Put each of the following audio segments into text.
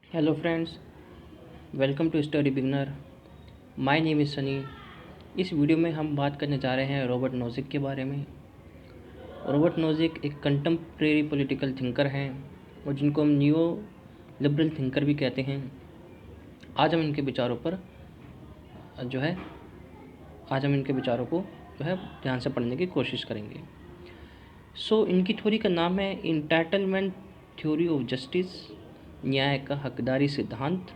Hello friends, welcome to study beginner. My name is Sunny. इस video में हम बात करने जा रहे हैं रॉबर्ट नोजिक के बारे में। रॉबर्ट नोजिक एक कंटेम्प्रेरी पॉलिटिकल थिंकर हैं और जिनको हम न्यू लिबरल थिंकर भी कहते हैं। आज हम इनके विचारों पर जो है आज हम इनके विचारों को ध्यान से पढ़ने की कोशिश करेंगे। इनकी थ्योरी का नाम है इंटाइटलमेंट थ्योरी ऑफ जस्टिस, न्याय का हकदारी सिद्धांत।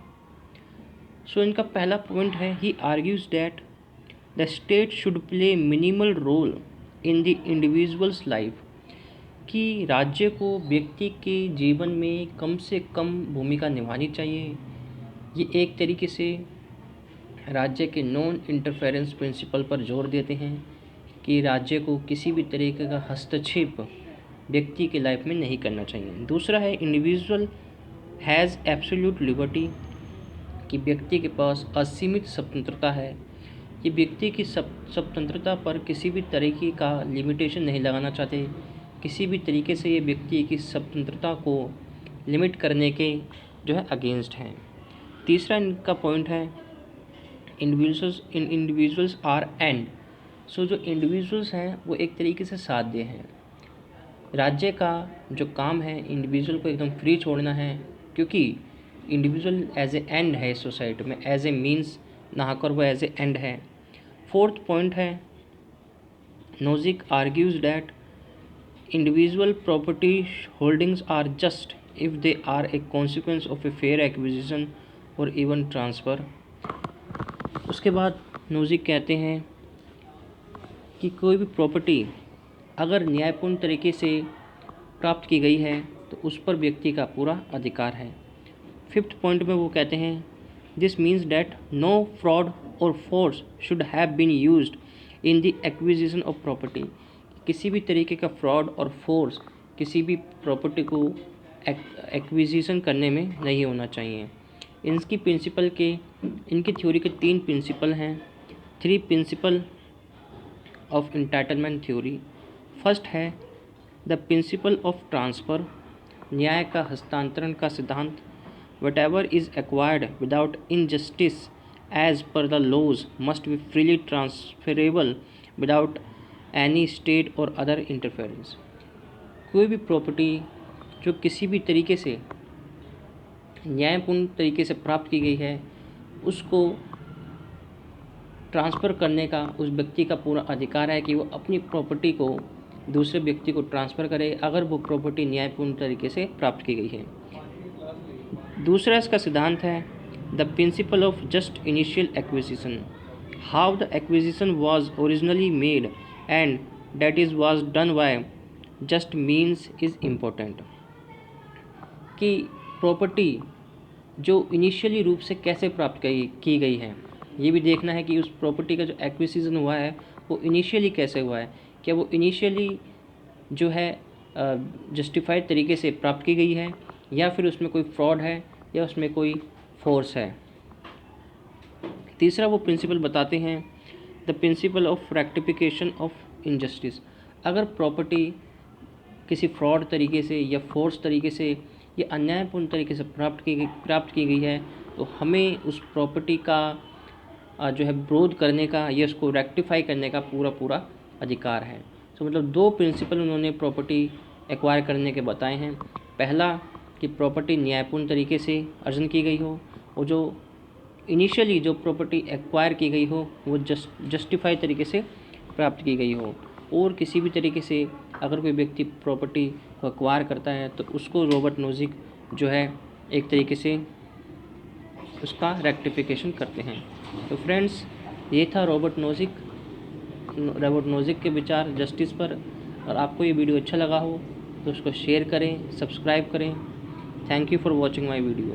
इनका पहला पॉइंट है, he argues that the state should play minimal role in the individuals life, कि राज्य को व्यक्ति के जीवन में कम से कम भूमिका निभानी चाहिए। ये एक तरीके से राज्य के नॉन इंटरफेरेंस प्रिंसिपल पर जोर देते हैं कि राज्य को किसी भी तरीके का हस्तक्षेप व्यक्ति के लाइफ में नहीं करना चाहिए। दूसरा है, इंडिविजुअल हैज़ एब्सोल्यूट लिबर्टी, कि व्यक्ति के पास असीमित स्वतंत्रता है। ये व्यक्ति की स्वतंत्रता पर किसी भी तरीके का लिमिटेशन नहीं लगाना चाहते, किसी भी तरीके से ये व्यक्ति की स्वतंत्रता को लिमिट करने के अगेंस्ट हैं। तीसरा इनका पॉइंट है, इंडिविजुअल्स आर एंड। जो इंडिविजुअल्स हैं वो एक तरीके से साध्य हैं। राज्य का जो काम है इंडिविजुअल को एकदम फ्री छोड़ना है, क्योंकि इंडिविजुअल एज ए एंड है सोसाइटी में, एज ए मीन्स ना होकर वो एज ए एंड है। फोर्थ पॉइंट है, Nozick argues that individual property holdings are just if they are a consequence of a fair acquisition और इवन ट्रांसफ़र। उसके बाद नोजिक कहते हैं कि कोई भी प्रॉपर्टी अगर न्यायपूर्ण तरीके से प्राप्त की गई है तो उस पर व्यक्ति का पूरा अधिकार है। फिफ्थ पॉइंट में वो कहते हैं, this means that no fraud or force should have been used in the acquisition of property. किसी भी तरीके का फ्रॉड और फोर्स किसी भी प्रॉपर्टी को एक्विजिशन करने में नहीं होना चाहिए। इनकी थ्योरी के 3 प्रिंसिपल हैं, 3 principle of entitlement theory. First है द प्रिंसिपल ऑफ ट्रांसफ़र, न्याय का हस्तांतरण का सिद्धांत। Whatever is acquired without injustice as per the laws must be freely transferable without any state or other interference। कोई भी प्रॉपर्टी जो किसी भी तरीके से न्यायपूर्ण तरीके से प्राप्त की गई है उसको ट्रांसफ़र करने का उस व्यक्ति का पूरा अधिकार है कि वो अपनी प्रॉपर्टी को दूसरे व्यक्ति को ट्रांसफ़र करे, अगर वो प्रॉपर्टी न्यायपूर्ण तरीके से प्राप्त की गई है। दूसरा इसका सिद्धांत है the principle of just initial acquisition, how the acquisition was originally made and that is was done by just means is important. कि प्रॉपर्टी जो इनिशियली रूप से कैसे प्राप्त की गई है, ये भी देखना है कि उस प्रॉपर्टी का जो एक्विजिशन हुआ है वो इनिशियली कैसे हुआ है। क्या वो इनिशियली जो है जस्टिफाइड तरीके से प्राप्त की गई है, या फिर उसमें कोई फ्रॉड है, या उसमें कोई फोर्स है। तीसरा वो प्रिंसिपल बताते हैं the principle of rectification of injustice. अगर प्रॉपर्टी किसी फ्रॉड तरीके से या फोर्स तरीके से या अन्यायपूर्ण तरीके से प्राप्त की गई है तो हमें उस प्रॉपर्टी का विरोध करने का या उसको रेक्टिफाई करने का पूरा अधिकार है। मतलब 2 प्रिंसिपल उन्होंने प्रॉपर्टी एक्वायर करने के बताए हैं। पहला कि प्रॉपर्टी न्यायपूर्ण तरीके से अर्जन की गई हो, और जो इनिशियली जो प्रॉपर्टी एक्वायर की गई हो वो जस्टिफाई तरीके से प्राप्त की गई हो। और किसी भी तरीके से अगर कोई व्यक्ति प्रॉपर्टी को एक्वायर करता है तो उसको रॉबर्ट नोजिक एक तरीके से उसका रेक्टिफिकेशन करते हैं। तो फ्रेंड्स, ये था रॉबर्ट नोजिक के विचार जस्टिस पर। और आपको ये वीडियो अच्छा लगा हो तो उसको शेयर करें, सब्सक्राइब करें। Thank you for watching my video.